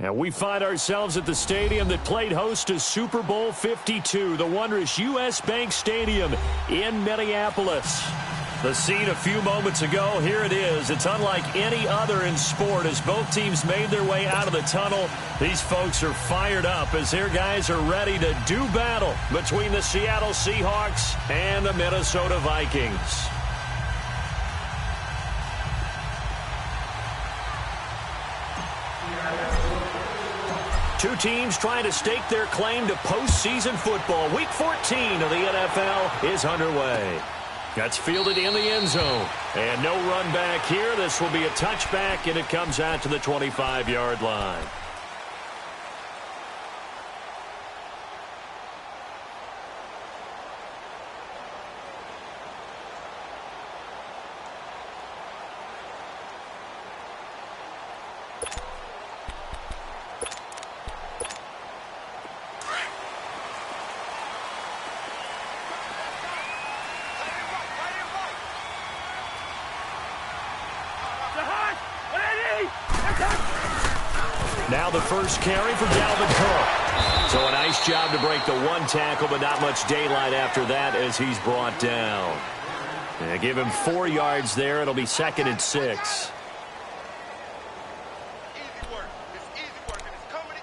And we find ourselves at the stadium that played host to Super Bowl 52, the wondrous U.S. Bank Stadium in Minneapolis. The scene a few moments ago, here it is. It's unlike any other in sport as both teams made their way out of the tunnel. These folks are fired up as their guys are ready to do battle between the Seattle Seahawks and the Minnesota Vikings. Two teams trying to stake their claim to postseason football. Week 14 of the NFL is underway. That's fielded in the end zone. And no run back here. This will be a touchback, and it comes out to the 25-yard line. Now the first carry for Dalvin Cook. So a nice job to break the one tackle, but not much daylight after that as he's brought down. And give him 4 yards there. It'll be 2nd and 6. Easy work. It's easy work, and it's coming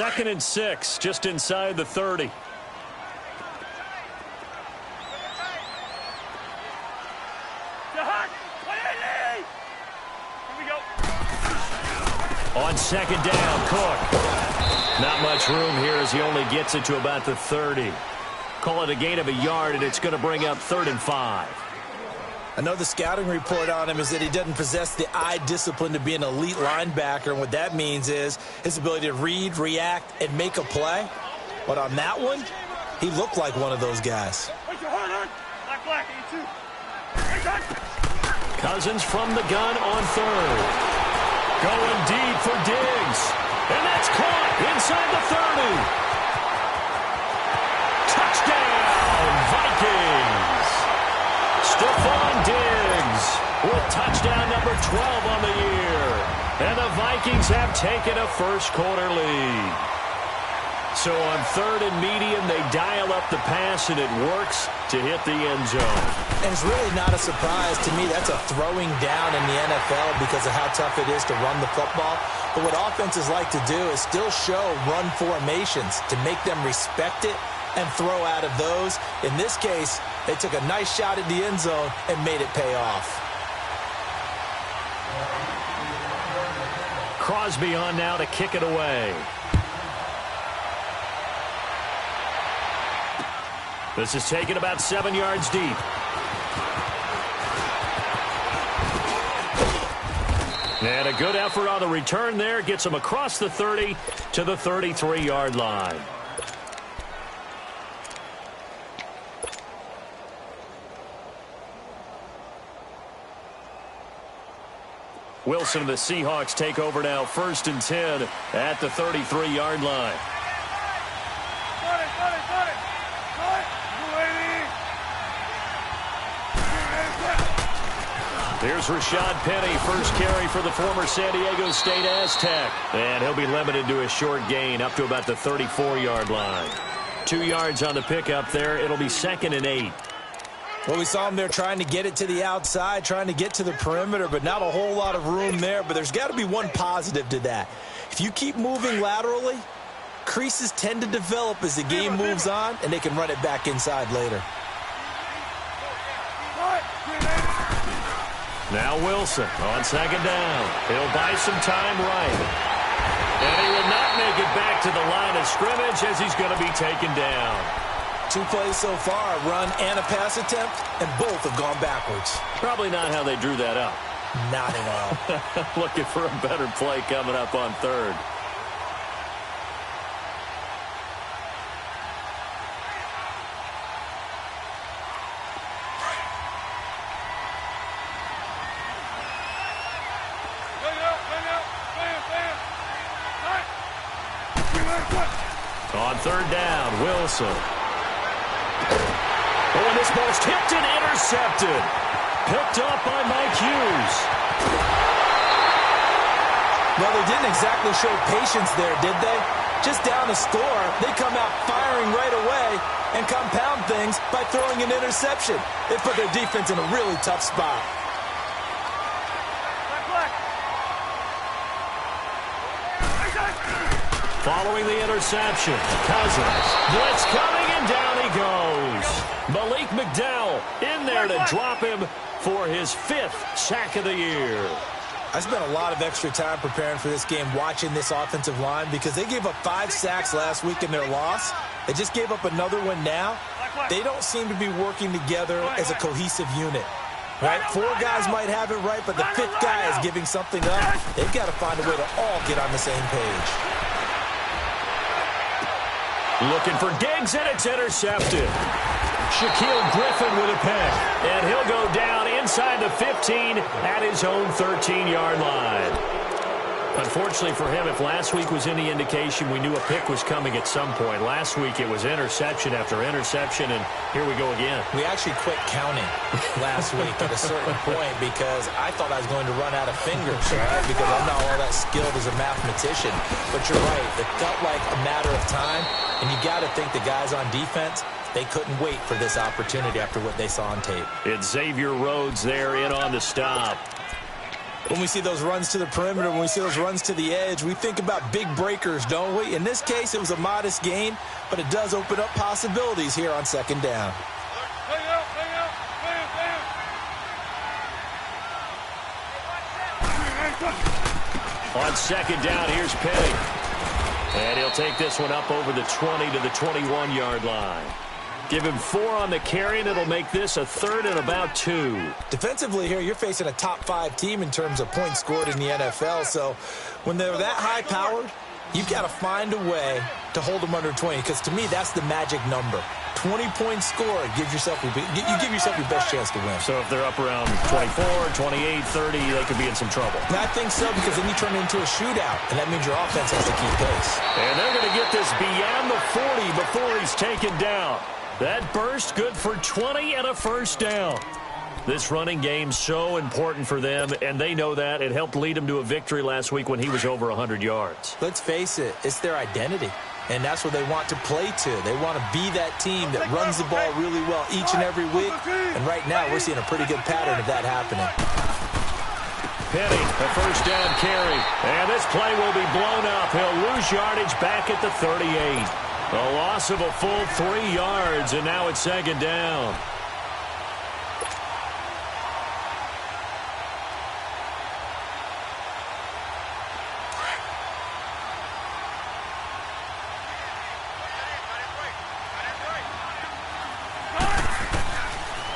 again. 2nd and 6, just inside the 30. On 2nd down, Cook. Not much room here as he only gets it to about the 30. Call it a gain of a yard, and it's going to bring up 3rd and 5. I know the scouting report on him is that he doesn't possess the eye discipline to be an elite linebacker, and what that means is his ability to read, react, and make a play. But on that one, he looked like one of those guys. Cousins from the gun on 3rd. Going deep for Diggs. And that's caught inside the 30. Touchdown, Vikings. Stephon Diggs with touchdown number 12 on the year. And the Vikings have taken a first-quarter lead. So on 3rd and medium, they dial up the pass, and it works to hit the end zone. And it's really not a surprise to me. That's a throwing down in the NFL because of how tough it is to run the football. But what offenses like to do is still show run formations to make them respect it and throw out of those. In this case, they took a nice shot at the end zone and made it pay off. Crosby on now to kick it away. This is taken about 7 yards deep. And a good effort on the return there. Gets him across the 30 to the 33-yard line. Wilson and the Seahawks take over now. 1st and 10 at the 33-yard line. Here's Rashad Penny, first carry for the former San Diego State Aztec. And he'll be limited to a short gain up to about the 34-yard line. 2 yards on the pickup there. It'll be 2nd and 8. Well, we saw him there trying to get it to the outside, trying to get to the perimeter, but not a whole lot of room there. But there's got to be one positive to that. If you keep moving laterally, creases tend to develop as the game moves on, and they can run it back inside later. Now Wilson on 2nd down. He'll buy some time right. And he will not make it back to the line of scrimmage as he's going to be taken down. 2 plays so far, a run and a pass attempt, and both have gone backwards. Probably not how they drew that up. Not at all. Looking for a better play coming up on 3rd. On 3rd down, Wilson. Oh, and this ball's tipped and intercepted. picked up by Mike Hughes. Well, they didn't exactly show patience there, did they? Just down a score, they come out firing right away and compound things by throwing an interception. They put their defense in a really tough spot. Following the interception, Cousins. Blitz coming, and down he goes. Malik McDowell in there to drop him for his 5th sack of the year. I spent a lot of extra time preparing for this game watching this offensive line because they gave up 5 sacks last week in their loss. They just gave up another one now. They don't seem to be working together as a cohesive unit. Right? 4 guys might have it right, but the 5th guy is giving something up. They've got to find a way to all get on the same page. Looking for Diggs, and it's intercepted. Shaquille Griffin with a pick, and he'll go down inside the 15 at his own 13-yard line. Unfortunately for him, if last week was any indication, we knew a pick was coming at some point. Last week it was interception after interception, and here we go again. We actually quit counting last week at a certain point because I thought I was going to run out of fingers, right? Because I'm not all that skilled as a mathematician. But you're right, it felt like a matter of time, and you got to think the guys on defense, they couldn't wait for this opportunity after what they saw on tape. It's Xavier Rhodes there in on the stop. When we see those runs to the perimeter, when we see those runs to the edge, we think about big breakers, don't we? In this case, it was a modest gain, but it does open up possibilities here on 2nd down. On 2nd down, here's Penny. And he'll take this one up over the 20 to the 21-yard line. Give him 4 on the carry, and it'll make this a 3rd and about 2. Defensively here, you're facing a top 5 team in terms of points scored in the NFL. So when they're that high-powered, you've got to find a way to hold them under 20, because to me, that's the magic number. 20 points scored, you give yourself your best chance to win. So if they're up around 24, 28, 30, they could be in some trouble. And I think so, because then you turn it into a shootout, and that means your offense has to keep pace. And they're going to get this beyond the 40 before he's taken down. That burst good for 20 and a 1st down. This running game's so important for them, and they know that. It helped lead them to a victory last week when he was over 100 yards. Let's face it, it's their identity, and that's what they want to play to. They want to be that team that runs the ball really well each and every week, and right now we're seeing a pretty good pattern of that happening. Penny, a 1st down carry, and this play will be blown up. He'll lose yardage back at the 38. A loss of a full 3 yards, and now it's 2nd down.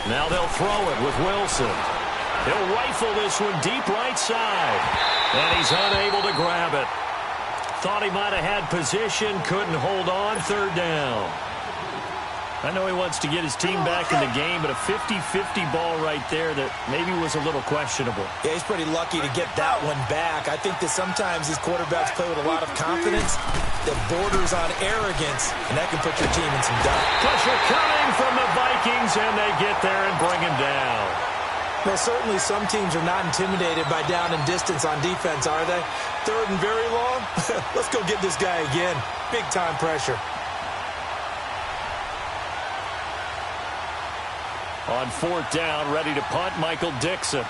Now they'll throw it with Wilson. He'll rifle this one deep right side, and he's unable to grab it. Thought he might have had position, couldn't hold on, 3rd down. I know he wants to get his team back in the game, but a 50-50 ball right there that maybe was a little questionable. Yeah, he's pretty lucky to get that one back. I think that sometimes these quarterbacks play with a lot of confidence that borders on arrogance, and that can put your team in some doubt. Pressure coming from the Vikings, and they get there and bring him down. Well, certainly some teams are not intimidated by down and distance on defense, are they? 3rd and very long? Let's go get this guy again. Big-time pressure. On 4th down, ready to punt, Michael Dixon.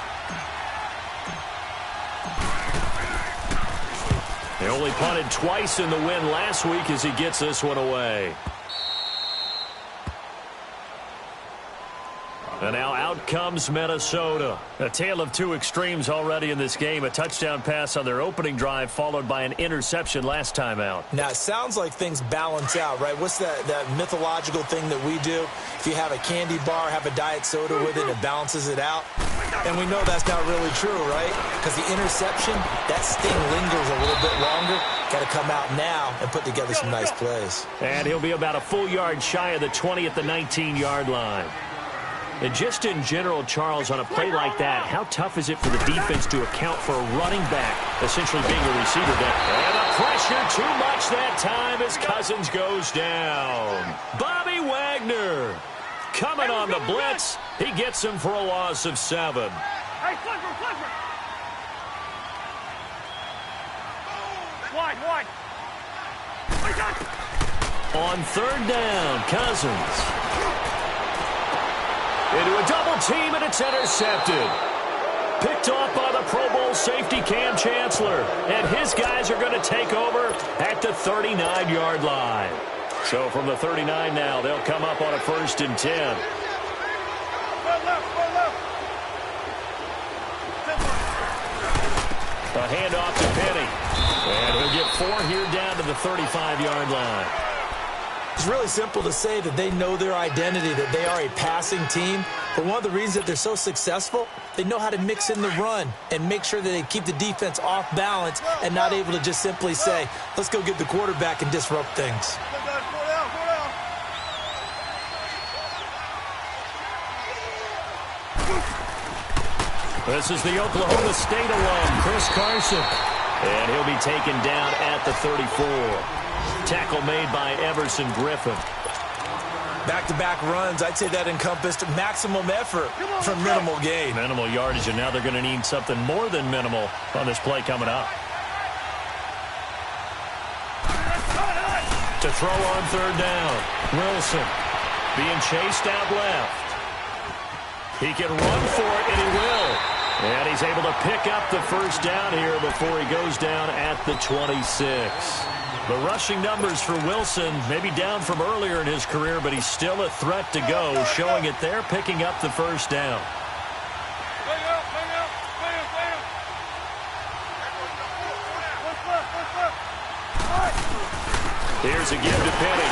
They only punted twice in the win last week as he gets this one away. And now out comes Minnesota. A tale of 2 extremes already in this game. A touchdown pass on their opening drive followed by an interception last time out. Now, it sounds like things balance out, right? What's that mythological thing that we do? If you have a candy bar, have a diet soda with it, it balances it out. And we know that's not really true, right? Because the interception, that sting lingers a little bit longer. Got to come out now and put together some nice plays. And he'll be about a full yard shy of the 20 at the 19-yard line. And just in general, Charles, on a play like that, how tough is it for the defense to account for a running back essentially being a receiver there? And the pressure too much that time as Cousins goes down. Bobby Wagner coming on the blitz. He gets him for a loss of 7. Hey, flipper. Wide. On 3rd down, Cousins. Into a double team, and it's intercepted. Picked off by the Pro Bowl safety Cam Chancellor. And his guys are going to take over at the 39-yard line. So from the 39 now, they'll come up on a 1st and 10. A handoff to Penny. And he'll get 4 here down to the 35-yard line. It's really simple to say that they know their identity, that they are a passing team. But one of the reasons that they're so successful, they know how to mix in the run and make sure that they keep the defense off balance and not able to just simply say, let's go get the quarterback and disrupt things. This is the Oklahoma State alum, Chris Carson. And he'll be taken down at the 34. Tackle made by Everson Griffin. Back-to-back runs, I'd say that encompassed maximum effort for minimal gain. Minimal yardage, and now they're going to need something more than minimal on this play coming up. To throw on 3rd down, Wilson being chased out left. He can run for it, and he will. And he's able to pick up the 1st down here before he goes down at the 26. The rushing numbers for Wilson maybe down from earlier in his career, but he's still a threat to go, showing it there, picking up the 1st down. Here's a give to Penny.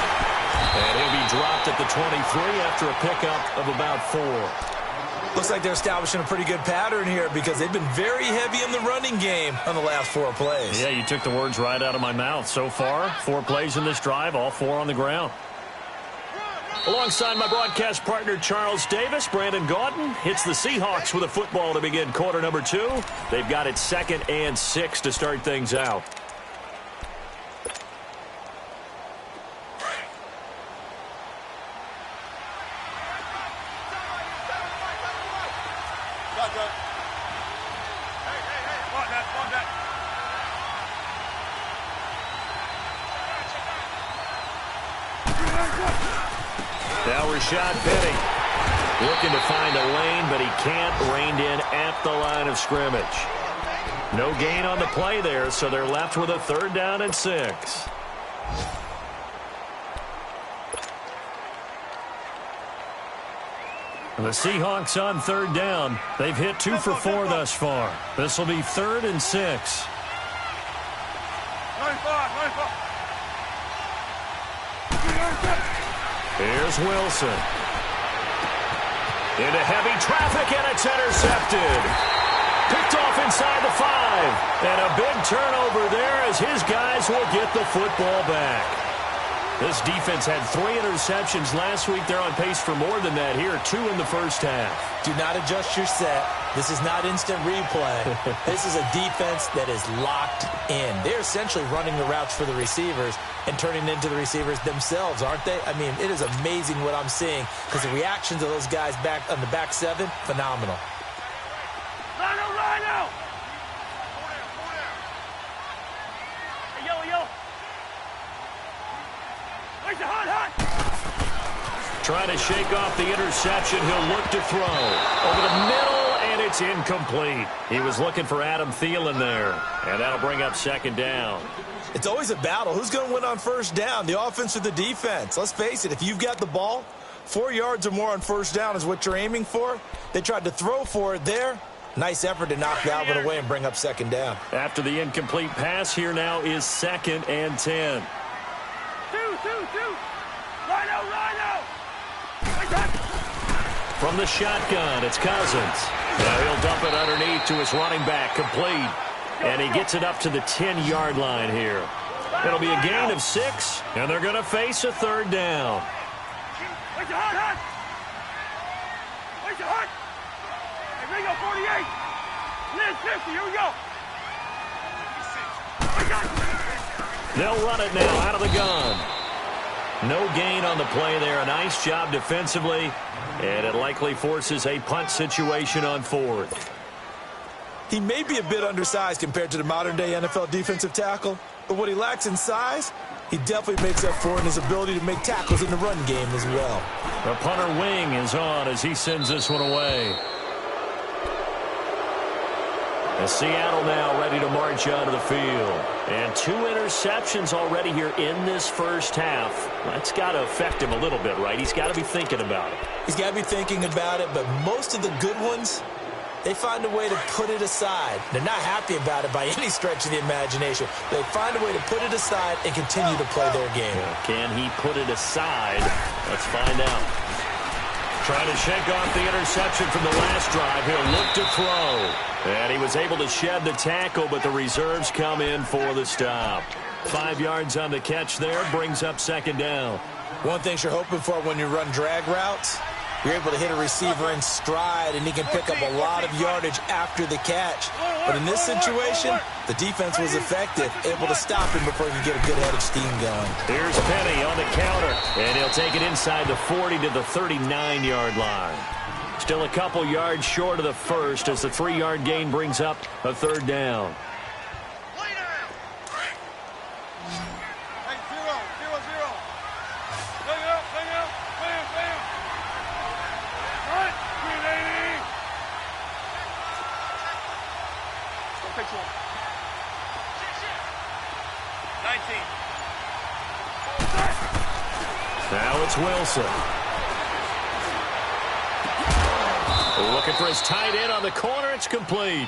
And he'll be dropped at the 23 after a pickup of about 4. Looks like they're establishing a pretty good pattern here because they've been very heavy in the running game on the last 4 plays. Yeah, you took the words right out of my mouth. So far, 4 plays in this drive, all 4 on the ground. Alongside my broadcast partner, Charles Davis, Brandon Gaudin hits the Seahawks with a football to begin quarter number 2. They've got it 2nd and 6 to start things out. Now Rashad Penny looking to find a lane, but he can't. Reined in at the line of scrimmage. No gain on the play there, so they're left with a 3rd down and 6. The Seahawks on 3rd down. They've hit 2 for 4 thus far. This will be 3rd and 6. 95. Here's Wilson. Into heavy traffic, and it's intercepted. Picked off inside the 5. And a big turnover there as his guys will get the football back. This defense had 3 interceptions last week. They're on pace for more than that here. 2 in the first half. Do not adjust your set. This is not instant replay. This is a defense that is locked in. They're essentially running the routes for the receivers and turning into the receivers themselves, aren't they? I mean, it is amazing what I'm seeing because the reactions of those guys back on the back 7, phenomenal. Rhino! Hey, yo! Where's the hot? Trying to shake off the interception. He'll look to throw. Over the middle, and it's incomplete. He was looking for Adam Thielen there, and that'll bring up 2nd down. It's always a battle. Who's going to win on 1st down, the offense or the defense? Let's face it, if you've got the ball, 4 yards or more on 1st down is what you're aiming for. They tried to throw for it there. Nice effort to knock that one away and bring up 2nd down. After the incomplete pass, here now is 2nd and 10. Two. Rhino! From the shotgun, it's Cousins. Now he'll dump it underneath to his running back, complete. And he gets it up to the 10-yard line here. It'll be a gain of 6, and they're going to face a 3rd down. Where's the hot? Hey, Ringo, 48. Liz, 50, here we go. They'll run it now out of the gun. No gain on the play there. A nice job defensively, and it likely forces a punt situation on fourth. He may be a bit undersized compared to the modern-day NFL defensive tackle, but what he lacks in size, he definitely makes up for in his ability to make tackles in the run game as well. The punter wing is on as he sends this one away. And Seattle now ready to march onto the field. And 2 interceptions already here in this first half. That's got to affect him a little bit, right? He's got to be thinking about it. He's got to be thinking about it, but most of the good ones, they find a way to put it aside. They're not happy about it by any stretch of the imagination. They find a way to put it aside and continue to play their game. Can he put it aside? Let's find out. Trying to shake off the interception from the last drive. He'll look to throw. And he was able to shed the tackle, but the reserves come in for the stop. 5 yards on the catch there, brings up second down. One thing you're hoping for when you run drag routes, you're able to hit a receiver in stride, and he can pick up a lot of yardage after the catch. But in this situation, the defense was effective, able to stop him before he could get a good head of steam going. Here's Penny on the counter, and he'll take it inside the 40 to the 39-yard line. Still a couple yards short of the first as the 3-yard gain brings up a third down. Now it's Wilson. Looking for his tight end on the corner. It's complete.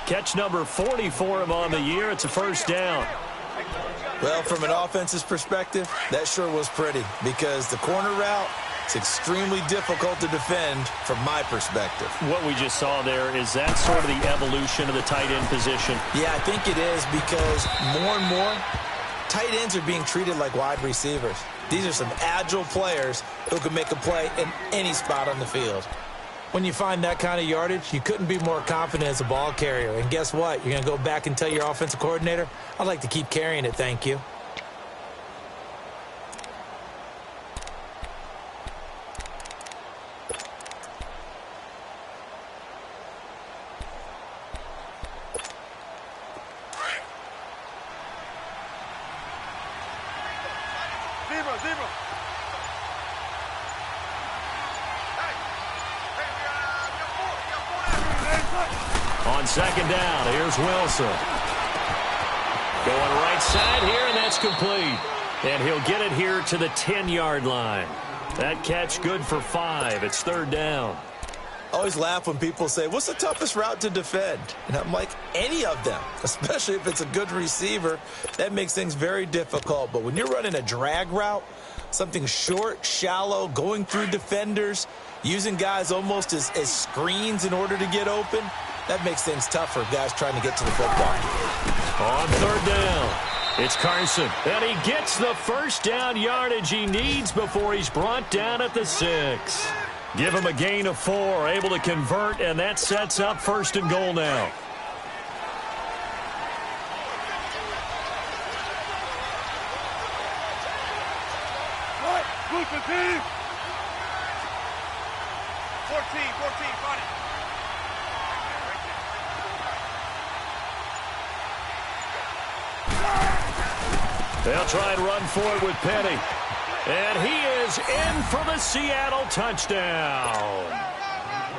Catch number 40 for him on the year. It's a first down. Well, from an offense's perspective, that sure was pretty because the corner route is extremely difficult to defend from my perspective. What we just saw there, is that sort of the evolution of the tight end position? Yeah, I think it is because more and more, tight ends are being treated like wide receivers. These are some agile players who can make a play in any spot on the field. When you find that kind of yardage, you couldn't be more confident as a ball carrier. And guess what? You're going to go back and tell your offensive coordinator, I'd like to keep carrying it, thank you. On second down, here's Wilson. Going right side here, and that's complete. And he'll get it here to the 10-yard line. That catch good for 5. It's third down. I always laugh when people say, what's the toughest route to defend? And I'm like, any of them, especially if it's a good receiver. That makes things very difficult. But when you're running a drag route, something short, shallow, going through defenders, using guys almost as screens in order to get open, that makes things tough for guys trying to get to the football. On third down, it's Carson. And he gets the first down yardage he needs before he's brought down at the 6. Give him a gain of 4, able to convert, and that sets up first and goal now. Group of team. 14, find it. They'll try and run for it with Penny. And he is in for the Seattle touchdown.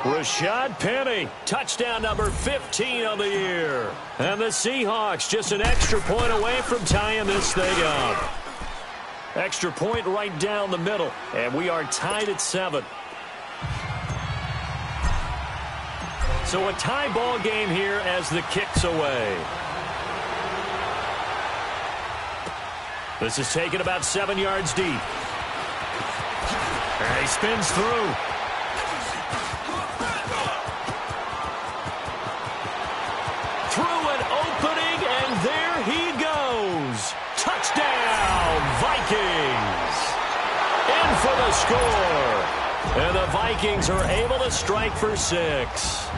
Rashad Penny, touchdown number 15 on the year. And the Seahawks just an extra point away from tying this thing up. Extra point right down the middle. And we are tied at 7. So a tie ball game here as the kick's away. This is taken about 7 yards deep. And he spins through. Through an opening, and there he goes. Touchdown, Vikings. In for the score. And the Vikings are able to strike for 6.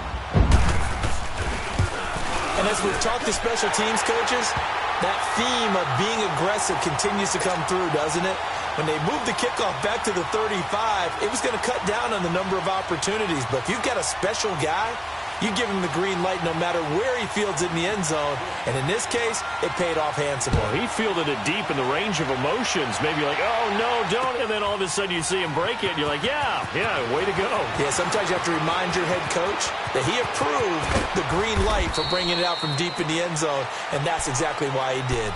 And as we've talked to special teams coaches, that theme of being aggressive continues to come through, doesn't it? When they moved the kickoff back to the 35, it was going to cut down on the number of opportunities. But if you've got a special guy, you give him the green light no matter where he fields it in the end zone. And in this case, it paid off handsomely. Well, he fielded it deep in the range of emotions. Maybe like, oh, no, don't. And then all of a sudden you see him break it, and you're like, yeah, way to go. Yeah, sometimes you have to remind your head coach that he approved the green light for bringing it out from deep in the end zone, and that's exactly why he did.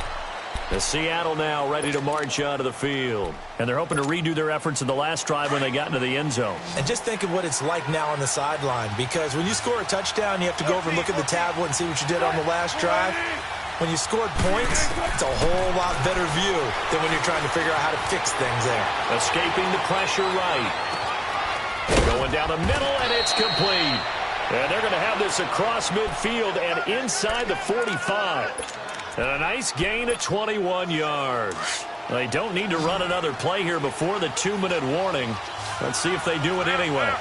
The Seattle now ready to march out of the field. And they're hoping to redo their efforts in the last drive when they got into the end zone. And just think of what it's like now on the sideline, because when you score a touchdown, you have to go over and look at the tablet and see what you did on the last drive. When you scored points, it's a whole lot better view than when you're trying to figure out how to fix things there. Escaping the pressure right. Going down the middle, and it's complete. And they're going to have this across midfield and inside the 45. And a nice gain of 21 yards. They don't need to run another play here before the 2-minute warning. Let's see if they do it anyway.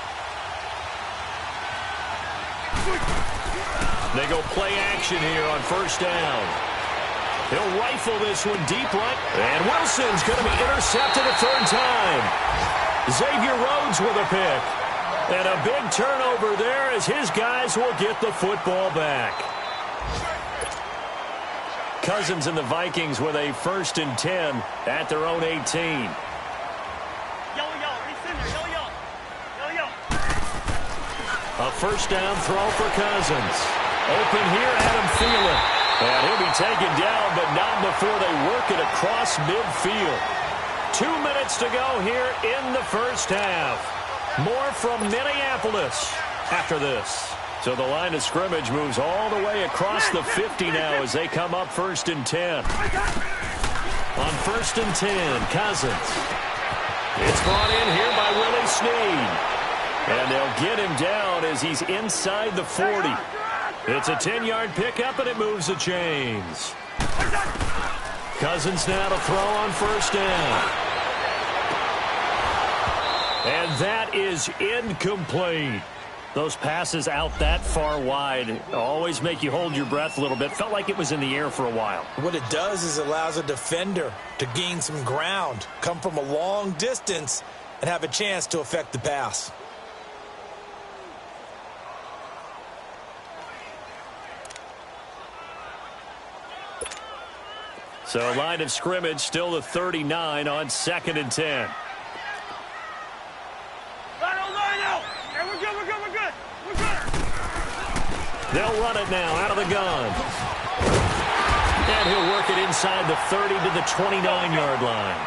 They go play action here on first down. He'll rifle this one deep right. And Wilson's going to be intercepted a third time. Xavier Rhodes with a pick. And a big turnover there as his guys will get the football back. Cousins and the Vikings with a 1st and 10 at their own 18. A first down throw for Cousins. Open here, Adam Thielen. And he'll be taken down, but not before they work it across midfield. 2 minutes to go here in the first half. More from Minneapolis after this. So the line of scrimmage moves all the way across the 50 now as they come up 1st and 10. On 1st and 10, Cousins. It's brought in here by Willie Snead. And they'll get him down as he's inside the 40. It's a 10-yard pickup, and it moves the chains. Cousins now to throw on first down. And that is incomplete. Those passes out that far wide always make you hold your breath a little bit. Felt like it was in the air for a while. What it does is it allows a defender to gain some ground, come from a long distance, and have a chance to affect the pass. So line of scrimmage still the 39 on 2nd and 10. They'll run it now out of the gun. And he'll work it inside the 30 to the 29-yard line.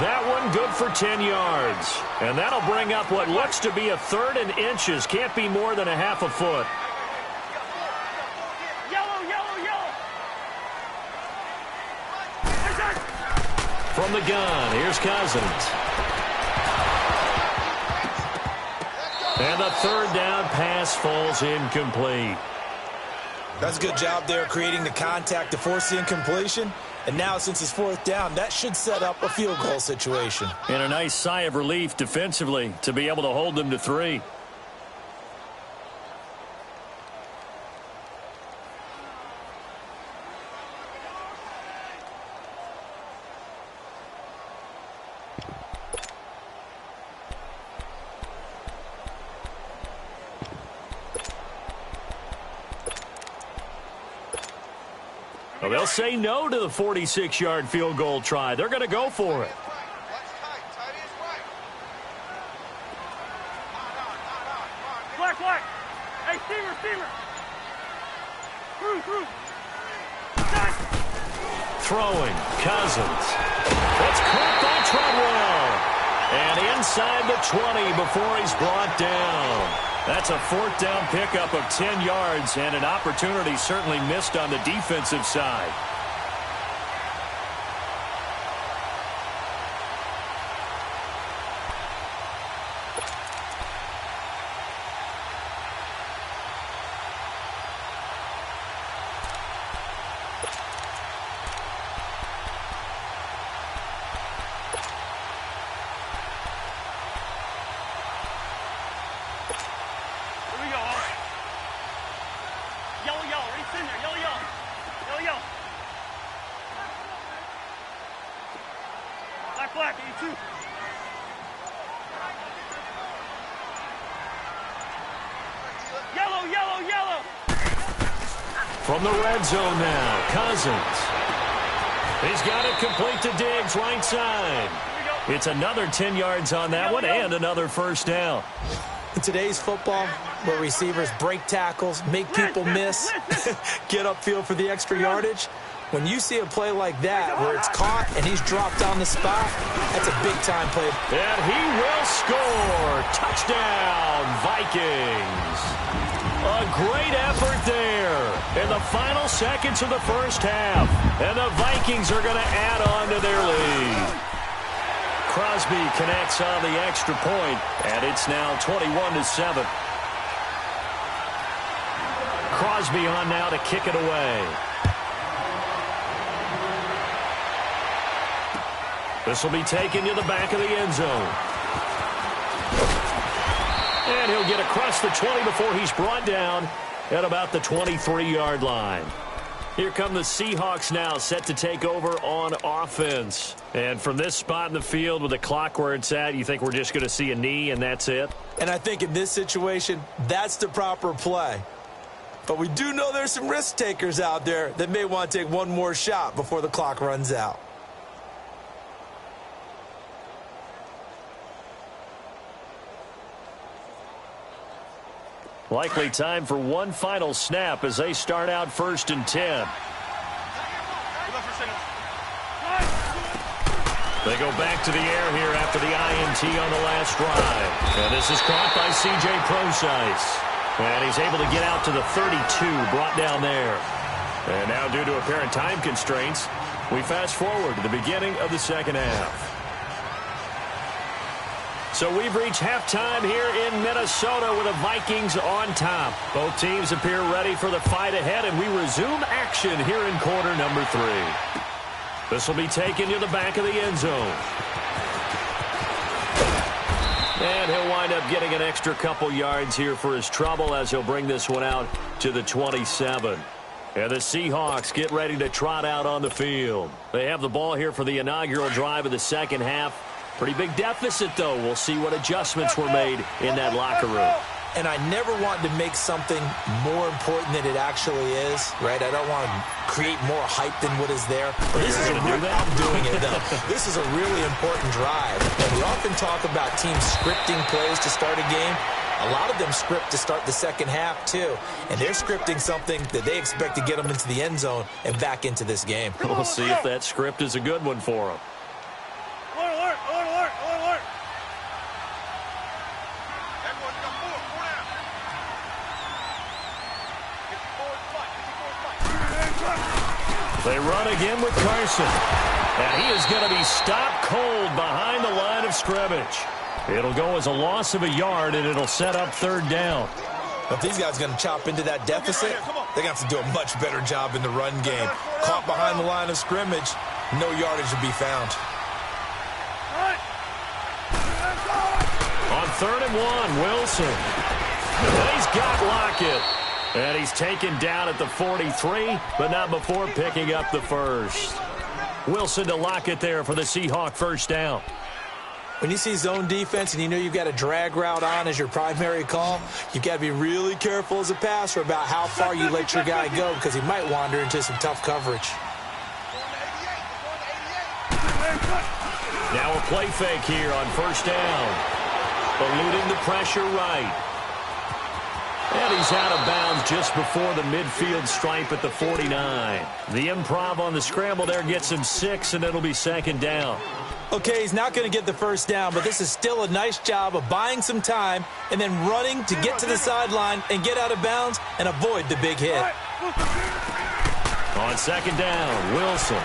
That one good for 10 yards. And that'll bring up what looks to be a 3rd and inches. Can't be more than a half a foot. From the gun, here's Cousins. And the 3rd down pass falls incomplete. That's a good job there creating the contact to force the incompletion. And now, since it's 4th down, that should set up a field goal situation. And a nice sigh of relief defensively to be able to hold them to 3. Well, they'll say no to the 46-yard field goal try. They're going to go for it. Black. Hey, Steamer. Through. Throwing, Cousins. That's caught by Treadwell. And inside the 20 before he's brought down. That's a 4th down pickup of 10 yards and an opportunity certainly missed on the defensive side. Black, 82. Yellow, yellow, yellow. From the red zone now, Cousins. He's got it complete to Diggs, right side. It's another 10 yards on that one and another first down. In today's football, where receivers break tackles, make people miss, get upfield for the extra yardage, when you see a play like that where it's caught and he's dropped on the spot, that's a big-time play. And he will score. Touchdown, Vikings. A great effort there in the final seconds of the first half. And the Vikings are going to add on to their lead. Crosby connects on the extra point, and it's now 21-7. Crosby on now to kick it away. This will be taken to the back of the end zone. And he'll get across the 20 before he's brought down at about the 23-yard line. Here come the Seahawks now, set to take over on offense. And from this spot in the field with the clock where it's at, you think we're just going to see a knee and that's it? And I think in this situation, that's the proper play. But we do know there's some risk takers out there that may want to take one more shot before the clock runs out. Likely time for one final snap as they start out 1st and 10. They go back to the air here after the INT on the last drive. And this is caught by C.J. Procise. And he's able to get out to the 32, brought down there. And now due to apparent time constraints, we fast forward to the beginning of the second half. So we've reached halftime here in Minnesota with the Vikings on top. Both teams appear ready for the fight ahead, and we resume action here in quarter number 3. This will be taken to the back of the end zone. And he'll wind up getting an extra couple yards here for his trouble as he'll bring this one out to the 27. And the Seahawks get ready to trot out on the field. They have the ball here for the inaugural drive of the second half. Pretty big deficit, though. We'll see what adjustments were made in that locker room. And I never want to make something more important than it actually is, right? I don't want to create more hype than what is there. This is I'm doing it, though. This is a really important drive. And we often talk about teams scripting plays to start a game. A lot of them script to start the second half, too. And they're scripting something that they expect to get them into the end zone and back into this game. We'll see if that script is a good one for them. Alert, alert, alert, alert. They run again with Carson. And he is going to be stopped cold behind the line of scrimmage. It'll go as a loss of a yard, and it'll set up 3rd down. If these guys are going to chop into that deficit, they're going to have to do a much better job in the run game. Caught behind the line of scrimmage, no yardage to be found. On 3rd and 1, Wilson. And he's got Lockett. And he's taken down at the 43, but not before picking up the first. Wilson to Lockett there for the Seahawk first down. When you see zone defense and you know you've got a drag route on as your primary call, you've got to be really careful as a passer about how far you let your guy go because he might wander into some tough coverage. Now a play fake here on first down. Eluding the pressure right. And he's out of bounds just before the midfield stripe at the 49. The improv on the scramble there gets him 6, and it'll be 2nd down. Okay, he's not going to get the first down, but this is still a nice job of buying some time and then running to get to the sideline and get out of bounds and avoid the big hit. On 2nd down, Wilson.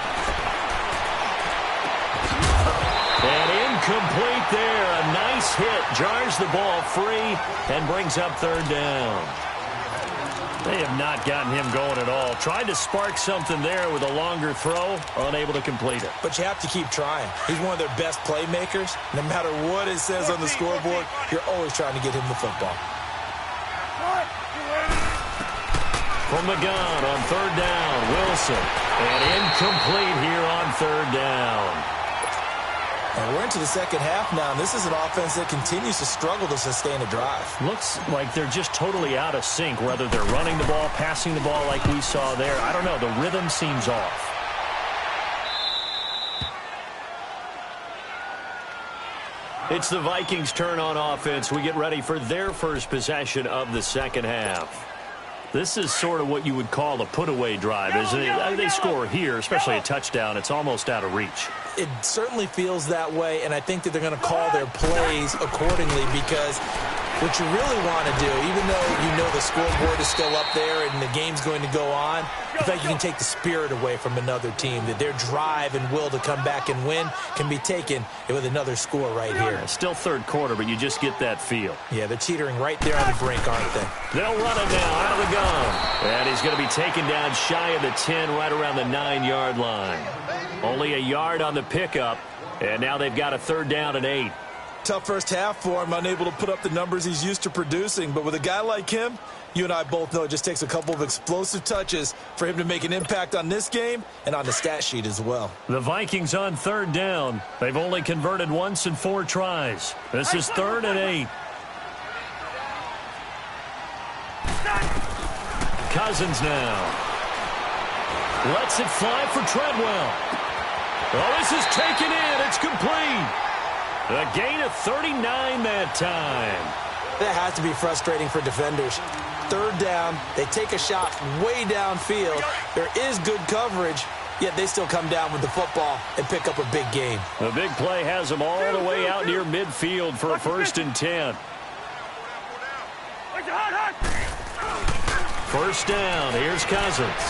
And incomplete there. A nice hit. Jars the ball free and brings up 3rd down. They have not gotten him going at all. Tried to spark something there with a longer throw. Unable to complete it. But you have to keep trying. He's one of their best playmakers. No matter what it says on the scoreboard, you're always trying to get him the football. From the gun on 3rd down, Wilson. And incomplete here on 3rd down. And we're into the second half now, and this is an offense that continues to struggle to sustain a drive. Looks like they're just totally out of sync, whether they're running the ball, passing the ball like we saw there. I don't know. The rhythm seems off. It's the Vikings' turn on offense. We get ready for their first possession of the second half. This is sort of what you would call a put-away drive, isn't it? They score here, especially a touchdown. It's almost out of reach. It certainly feels that way, and I think that they're going to call their plays accordingly because what you really want to do, even though you know the scoreboard is still up there and the game's going to go on, in fact, you can take the spirit away from another team, that their drive and will to come back and win can be taken with another score right here. Yeah, still third quarter, but you just get that feel. Yeah, they're teetering right there on the brink, aren't they? They'll run it now out of the gun. And he's going to be taken down shy of the 10, right around the 9-yard line. Only a yard on the pickup, and now they've got a third down and 8. Tough first half for him, unable to put up the numbers he's used to producing. But with a guy like him, you and I both know it just takes a couple of explosive touches for him to make an impact on this game and on the stat sheet as well. The Vikings on third down. They've only converted once in 4 tries. This is third and 8. Cousins now. Lets it fly for Treadwell. Oh, this is taken in. It's complete. A gain of 39 that time. That has to be frustrating for defenders. Third down, they take a shot way downfield. There is good coverage, yet they still come down with the football and pick up a big gain. The big play has them all the way out near midfield for a first and 10. First down, here's Cousins.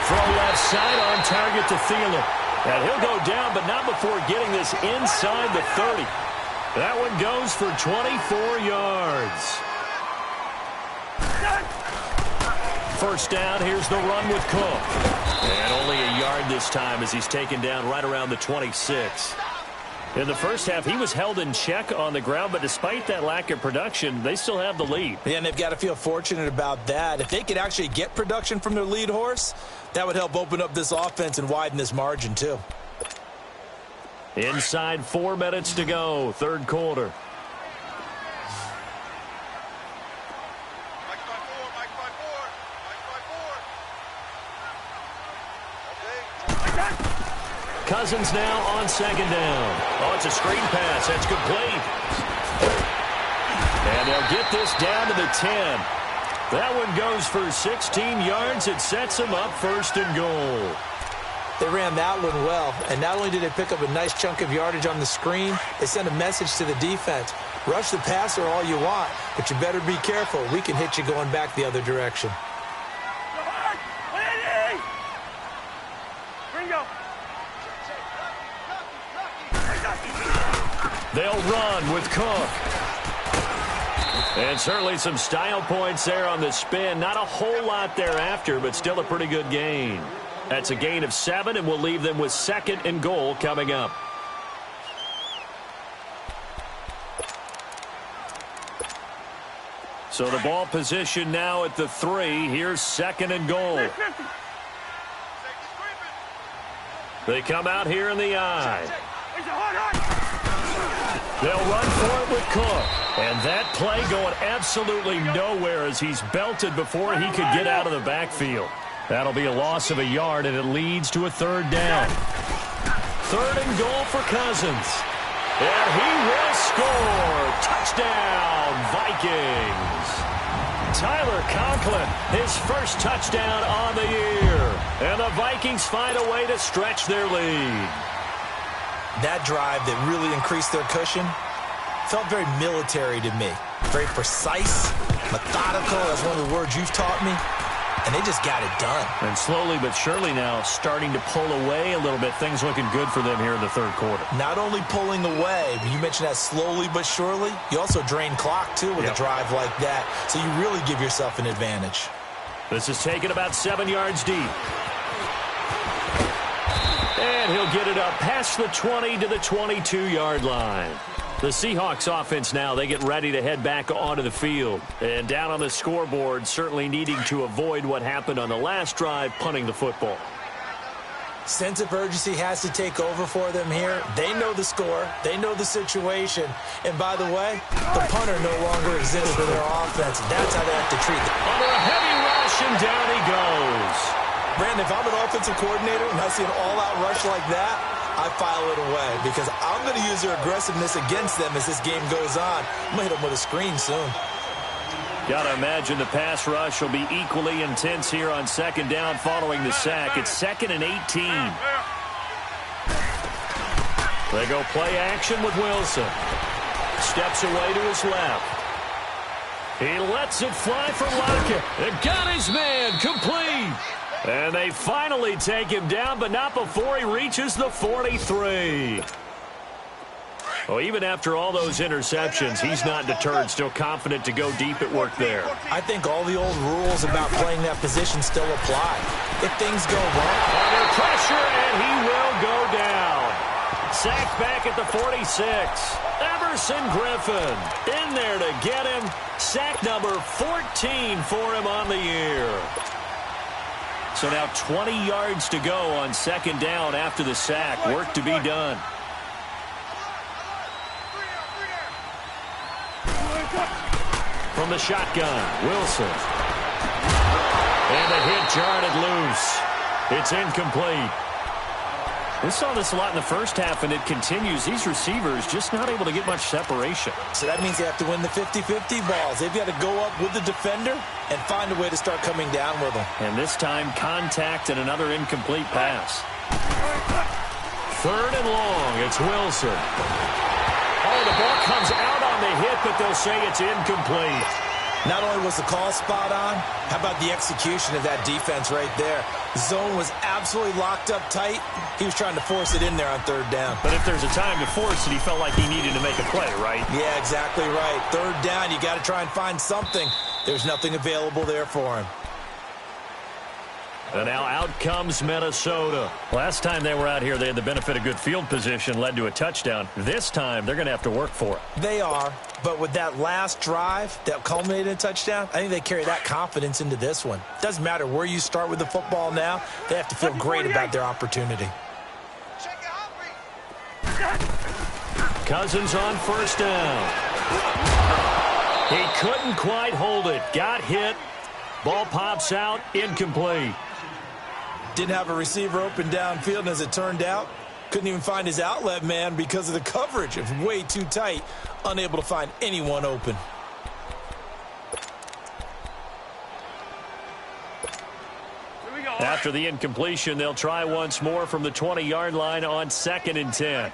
From left side on target to Thielen. And he'll go down, but not before getting this inside the 30. That one goes for 24 yards. First down, here's the run with Cook. And only a yard this time as he's taken down right around the 26. In the first half, he was held in check on the ground, but despite that lack of production, they still have the lead. Yeah, and they've got to feel fortunate about that. If they could actually get production from their lead horse, that would help open up this offense and widen this margin too. Inside 4 minutes to go, third quarter. Cousins now on second down. Oh, it's a screen pass. That's complete. And they'll get this down to the 10. That one goes for 16 yards. It sets them up first and goal. They ran that one well, and not only did they pick up a nice chunk of yardage on the screen, they sent a message to the defense. Rush the passer all you want, but you better be careful. We can hit you going back the other direction. They'll run with Cook. And certainly some style points there on the spin. Not a whole lot thereafter, but still a pretty good gain. That's a gain of 7, and we'll leave them with second and goal coming up. So the ball position now at the 3. Here's second and goal. They come out here in the eye. They'll run for it with Cook. And that play going absolutely nowhere as he's belted before he could get out of the backfield. That'll be a loss of a yard, and it leads to a third down. Third and goal for Cousins. And he will score. Touchdown, Vikings. Tyler Conklin, his first touchdown on the year. And the Vikings find a way to stretch their lead. That drive that really increased their cushion felt very military to me. Very precise, methodical. That's one of the words you've taught me. And they just got it done. And slowly but surely now starting to pull away a little bit. Things looking good for them here in the third quarter. Not only pulling away, but you mentioned that slowly but surely. You also drain clock, too, with a drive like that. So you really give yourself an advantage. This is taken about 7 yards deep. And he'll get it up past the 20 to the 22-yard line. The Seahawks offense now, they get ready to head back onto the field. And down on the scoreboard, certainly needing to avoid what happened on the last drive, punting the football. Sense of urgency has to take over for them here. They know the score. They know the situation. And by the way, the punter no longer exists for their offense. That's how they have to treat them. Under a heavy rush, and down he goes. Brandon, if I'm an offensive coordinator and I see an all-out rush like that, I file it away because I'm going to use their aggressiveness against them as this game goes on. I'm going to hit them with a screen soon. Got to imagine the pass rush will be equally intense here on second down following the sack. It's 2nd and 18. They go play action with Wilson. Steps away to his left. He lets it fly for Lockett. It got his man complete. And they finally take him down, but not before he reaches the 43. Well, even after all those interceptions, he's not deterred, still confident to go deep at work there. I think all the old rules about playing that position still apply. If things go wrong. Under pressure, and he will go down. Sacked back at the 46. Everson Griffin in there to get him. Sack number 14 for him on the year. So now 20 yards to go on second down after the sack. Work to be done. From the shotgun, Wilson. And the hit jarred loose. It's incomplete. We saw this a lot in the first half, and it continues. These receivers just not able to get much separation. So that means they have to win the 50-50 balls. They've got to go up with the defender and find a way to start coming down with them. And this time, contact and another incomplete pass. 3rd and long. It's Wilson. Oh, the ball comes out on the hit, but they'll say it's incomplete. Not only was the call spot on, how about the execution of that defense right there? The zone was absolutely locked up tight. He was trying to force it in there on 3rd down. But if there's a time to force it, he felt like he needed to make a play, right? Yeah, exactly right. 3rd down, you got to try and find something. There's nothing available there for him. And now out comes Minnesota. Last time they were out here, they had the benefit of good field position, led to a touchdown. This time, they're going to have to work for it. They are, but with that last drive that culminated in a touchdown, I think they carry that confidence into this one. Doesn't matter where you start with the football now, they have to feel great about their opportunity. Cousins on 1st down. He couldn't quite hold it. Got hit. Ball pops out. Incomplete. Didn't have a receiver open downfield, and as it turned out, couldn't even find his outlet man because of the coverage. It was way too tight, unable to find anyone open. After the incompletion, they'll try once more from the 20-yard line on 2nd and 10.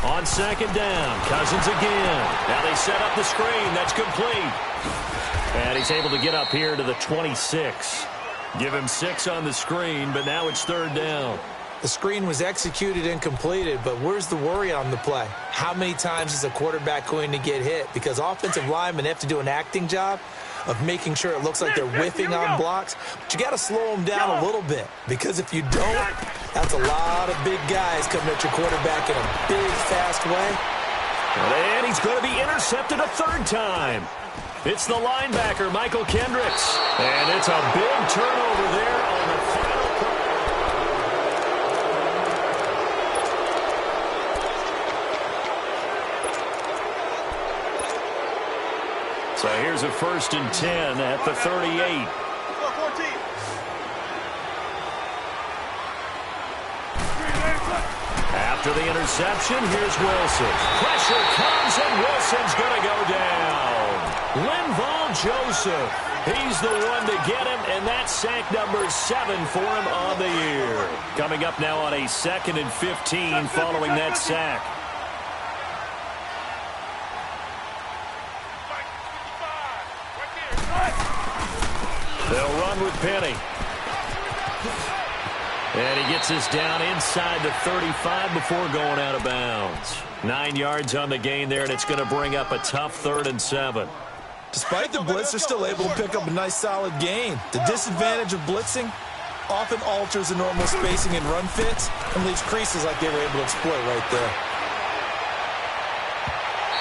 On 2nd down, Cousins again. Now they set up the screen. That's complete. And he's able to get up here to the 26. Give him 6 on the screen, but now it's 3rd down. The screen was executed and completed, but where's the worry on the play? How many times is a quarterback going to get hit? Because offensive linemen have to do an acting job of making sure it looks like they're whiffing on blocks. But you got to slow them down a little bit, because if you don't, that's a lot of big guys coming at your quarterback in a big, fast way. And he's going to be intercepted a 3rd time. It's the linebacker, Michael Kendricks. And it's a big turnover there on the final play. So here's a 1st and 10 at the 38. After the interception, here's Wilson. Pressure comes, and Wilson's going to go down. Linval Joseph, he's the one to get him, and that's sack number 7 for him on the year. Coming up now on a 2nd and 15 following that sack. They'll run with Penny. And he gets us down inside the 35 before going out of bounds. 9 yards on the gain there, and it's going to bring up a tough 3rd and 7. Despite the blitz, they're still able to pick up a nice, solid gain. The disadvantage of blitzing often alters the normal spacing and run fits and leaves creases like they were able to exploit right there.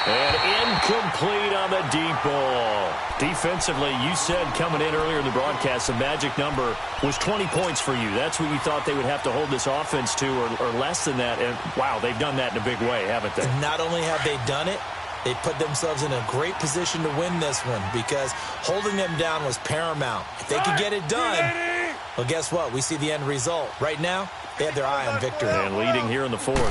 And incomplete on the deep ball. Defensively, you said coming in earlier in the broadcast, the magic number was 20 points for you. That's what you thought they would have to hold this offense to, or less than that. And, wow, they've done that in a big way, haven't they? And not only have they done it, they put themselves in a great position to win this one because holding them down was paramount. If they could get it done, well, guess what? We see the end result. Right now, they have their eye on victory. And leading here in the fourth.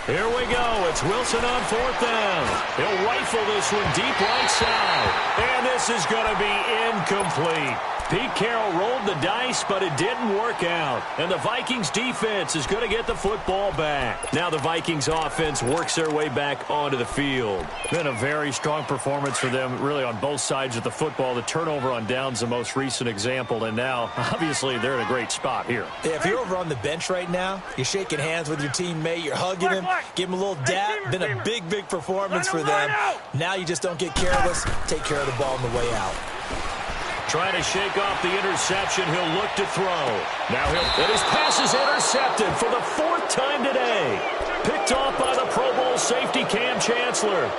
Here we go. It's Wilson on fourth down. He'll rifle this one deep right side. And this is going to be incomplete. Pete Carroll rolled the dice, but it didn't work out. And the Vikings defense is going to get the football back. Now the Vikings offense works their way back onto the field. Been a very strong performance for them, really, on both sides of the football. The turnover on downs, the most recent example. And now, obviously, they're in a great spot here. Yeah, if you're over on the bench right now, you're shaking hands with your teammate, you're hugging him, give him a little dap. Been a big, big performance for them. Now you just don't get careless. Take care of the ball on the way out. Trying to shake off the interception. He'll look to throw. Now and his pass is intercepted for the fourth time today. Picked off by the Pro Bowl safety Cam Chancellor.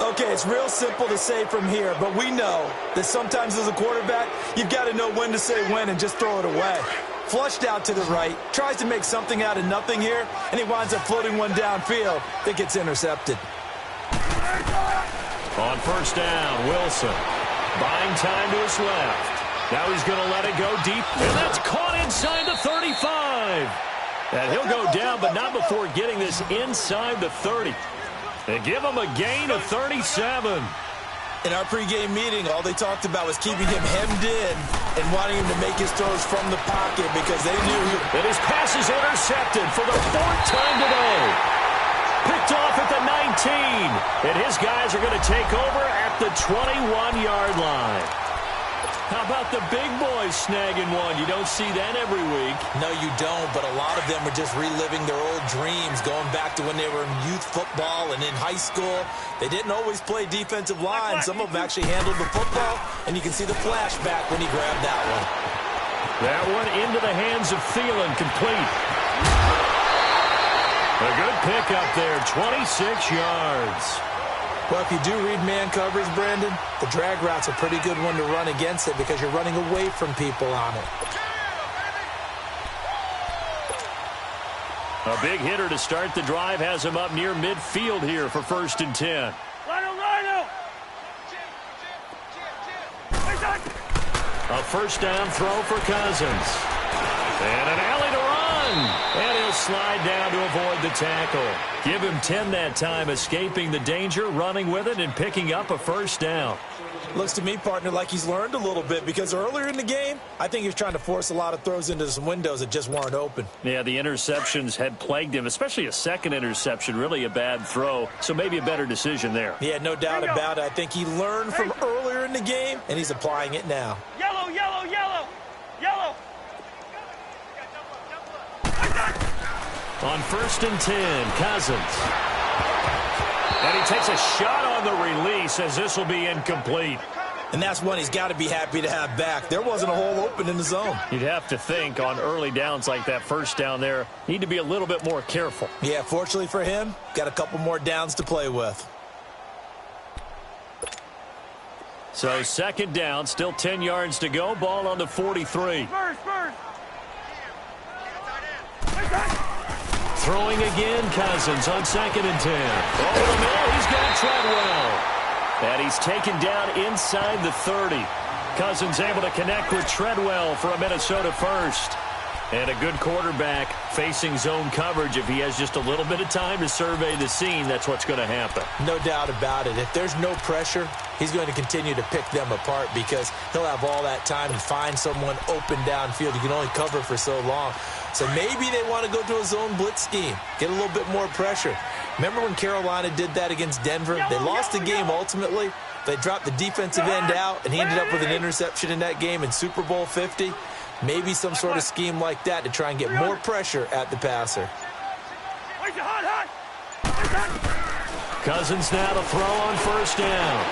Okay, it's real simple to say from here, but we know that sometimes as a quarterback, you've got to know when to say when and just throw it away. Flushed out to the right, tries to make something out of nothing here, and he winds up floating one downfield that gets intercepted. On first down, Wilson. Buying time to his left. Now he's going to let it go deep, and that's caught inside the 35. And he'll go down, but not before getting this inside the 30. They give him a gain of 37. In our pregame meeting, all they talked about was keeping him hemmed in and wanting him to make his throws from the pocket because they knew that his pass is intercepted for the fourth time today. Picked off at the 19. And his guys are going to take over at the 21-yard line. How about the big boys snagging one? You don't see that every week. No, you don't, but a lot of them are just reliving their old dreams, going back to when they were in youth football and in high school. They didn't always play defensive line. Some of them actually handled the football, and you can see the flashback when he grabbed that one. That one into the hands of Thielen, complete. A good pickup there, 26 yards. Well, if you do read man coverage, Brandon, the drag route's a pretty good one to run against it because you're running away from people on it. A big hitter to start the drive has him up near midfield here for 1st and 10. Rhino! A first down throw for Cousins. And an alley to run. And he'll slide down to avoid the tackle. Give him 10 that time, escaping the danger, running with it, and picking up a first down. Looks to me, partner, like he's learned a little bit because earlier in the game, I think he was trying to force a lot of throws into some windows that just weren't open. Yeah, the interceptions had plagued him, especially a second interception, really a bad throw. So maybe a better decision there. Yeah, no doubt about it. I think he learned from earlier in the game, and he's applying it now. Yellow! On 1st and 10, Cousins. And he takes a shot on the release as this will be incomplete. And that's one he's got to be happy to have back. There wasn't a hole open in the zone. You'd have to think on early downs like that first down there, need to be a little bit more careful. Yeah, fortunately for him, got a couple more downs to play with. So 2nd down, still 10 yards to go. Ball on the 43. First. Throwing again, Cousins on 2nd and 10. Over the middle, he's got Treadwell. And he's taken down inside the 30. Cousins able to connect with Treadwell for a Minnesota first. And a good quarterback facing zone coverage. If he has just a little bit of time to survey the scene, that's what's going to happen. No doubt about it. If there's no pressure, he's going to continue to pick them apart because he'll have all that time to find someone open downfield. You can only cover for so long. So maybe they want to go to a zone blitz scheme, get a little bit more pressure. Remember when Carolina did that against Denver? They lost the game ultimately. They dropped the defensive end out, and he ended up with an interception in that game in Super Bowl 50. Maybe some sort of scheme like that to try and get more pressure at the passer. Cousins now to throw on 1st down.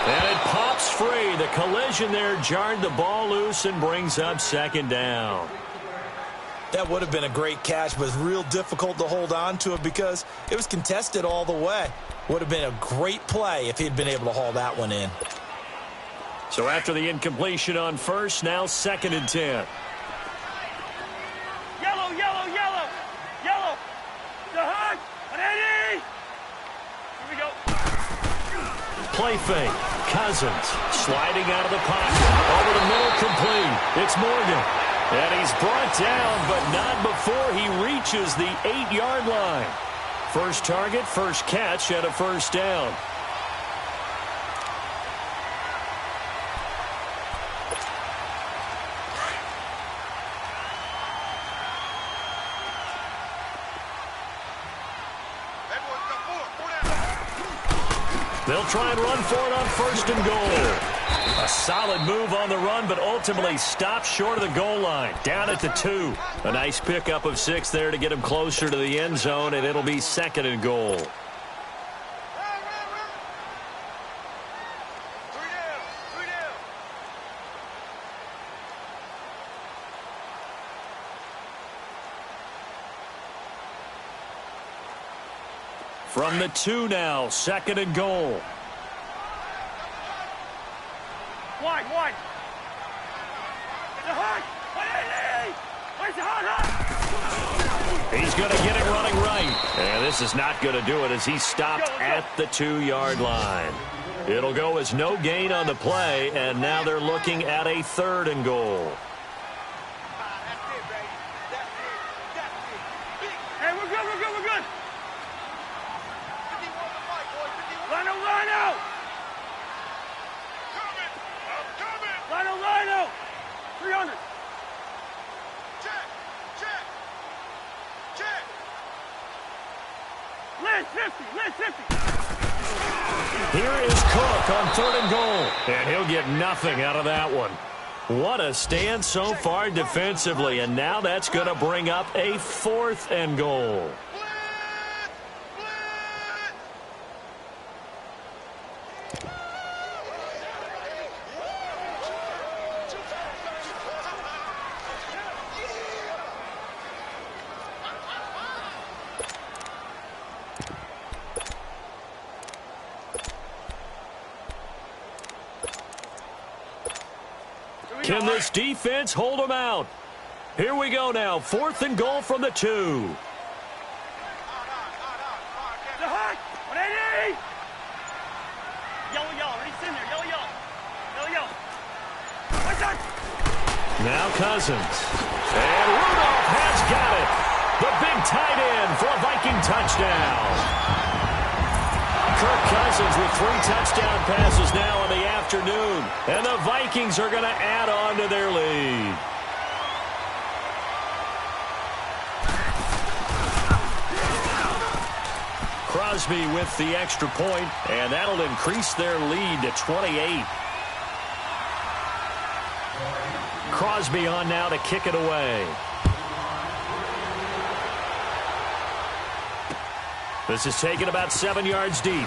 And it pops free. The collision there jarred the ball loose and brings up 2nd down. That would have been a great catch, but it's real difficult to hold on to it because it was contested all the way. Would have been a great play if he'd been able to haul that one in. So after the incompletion on first, now 2nd and 10. Yellow, yellow, yellow. Yellow. The hunt. Ready. Here we go. Play fake. Cousins sliding out of the pocket. Over the middle, complete. It's Morgan. And he's brought down, but not before he reaches the 8-yard line. First target, first catch, and a first down. They'll try and run for it on 1st and goal. A solid move on the run, but ultimately stopped short of the goal line. Down at the 2. A nice pickup of 6 there to get him closer to the end zone, and it'll be 2nd and goal. From the 2 now, 2nd and goal. Wide. The hunt. Where's the hunt? He's going to get it running right. And this is not going to do it as he stopped at the 2-yard line. It'll go as no gain on the play, and now they're looking at a 3rd and goal. Hey, we're good. Rhino. Rhino. 300. Check. List 50. Here is Cook on 3rd and goal. And he'll get nothing out of that one. What a stand so far defensively. And now that's going to bring up a 4th and goal. Can this defense hold them out? Here we go now. 4th and goal from the 2. The hunt. Ready. Yellow. He's in there. Yellow. What's that? Now Cousins. And Rudolph has got it. The big tight end for a Viking touchdown. Kirk Cousins with 3 touchdown passes now in the afternoon. And the Vikings are going to add on to their lead. Crosby with the extra point, and that'll increase their lead to 28. Crosby on now to kick it away. This is taken about 7 yards deep.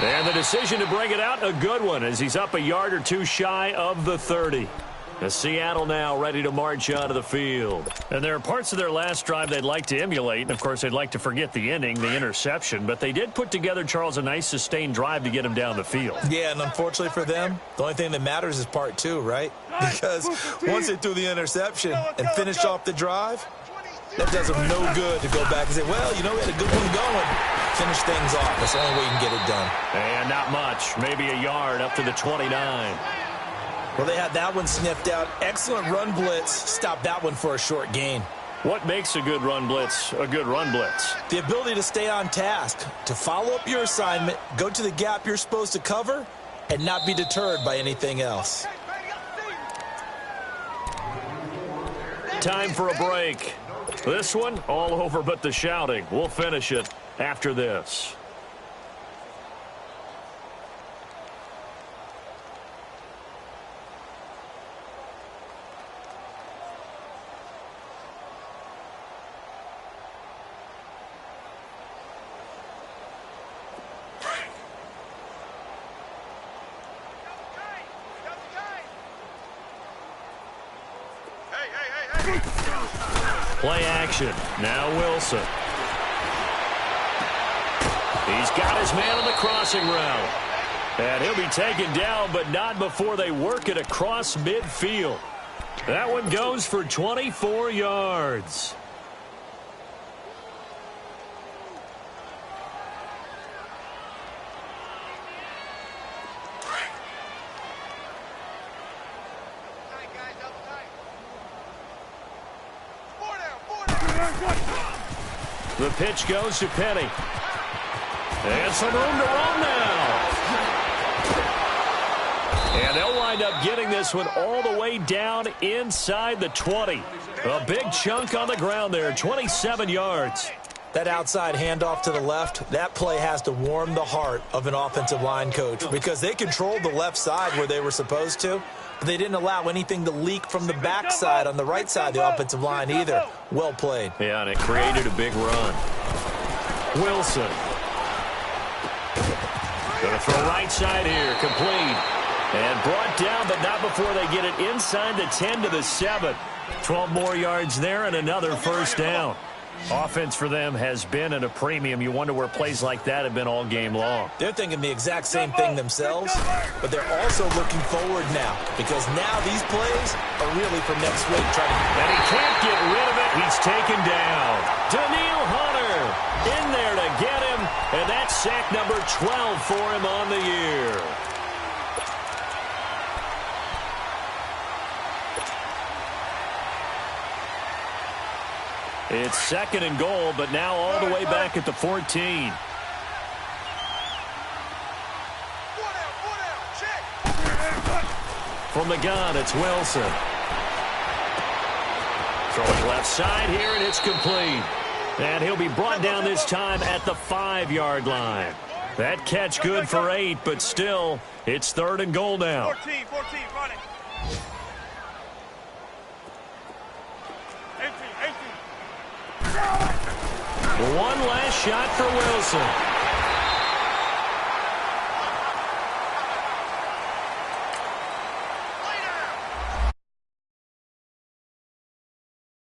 And the decision to bring it out, a good one, as he's up a yard or 2 shy of the 30. The Seattle now ready to march onto the field. And there are parts of their last drive they'd like to emulate. And, of course, they'd like to forget the inning, the interception. But they did put together, Charles, a nice sustained drive to get him down the field. Yeah, and unfortunately for them, the only thing that matters is part 2, right? Because once they threw the interception and finished off the drive, that does them no good to go back and say, well, you know, we had a good one going. Finish things off. That's the only way you can get it done. And not much. Maybe a yard up to the 29. Well, they had that one sniffed out. Excellent run blitz. Stopped that one for a short gain. What makes a good run blitz a good run blitz? The ability to stay on task, to follow up your assignment, go to the gap you're supposed to cover, and not be deterred by anything else. Time for a break. This one, all over but the shouting. We'll finish it after this. Play action. Now Wilson. He's got his man on the crossing route. And he'll be taken down, but not before they work it across midfield. That one goes for 24 yards. The pitch goes to Penny. And some room to run now. And they'll wind up getting this one all the way down inside the 20. A big chunk on the ground there, 27 yards. That outside handoff to the left, that play has to warm the heart of an offensive line coach because they controlled the left side where they were supposed to, but they didn't allow anything to leak from the backside on the right side of the offensive line either. Well played. Yeah, and it created a big run. Wilson. Going to throw right side here, complete. And brought down, but not before they get it inside the 10 to the 7. 12 more yards there and another first down. Offense for them has been at a premium. You wonder where plays like that have been all game long. They're thinking the exact same thing themselves, but they're also looking forward now because now these plays are really for next week. And he can't get rid of it. He's taken down. Daniil Hunter in there to get him, and that's sack number 12 for him on the year. It's second and goal, but now all the way back at the 14. From the gun, it's Wilson. Throwing left side here, and it's complete. And he'll be brought down this time at the 5-yard line. That catch good for 8, but still, it's third and goal now. 14, run it. 18. One last shot for Wilson.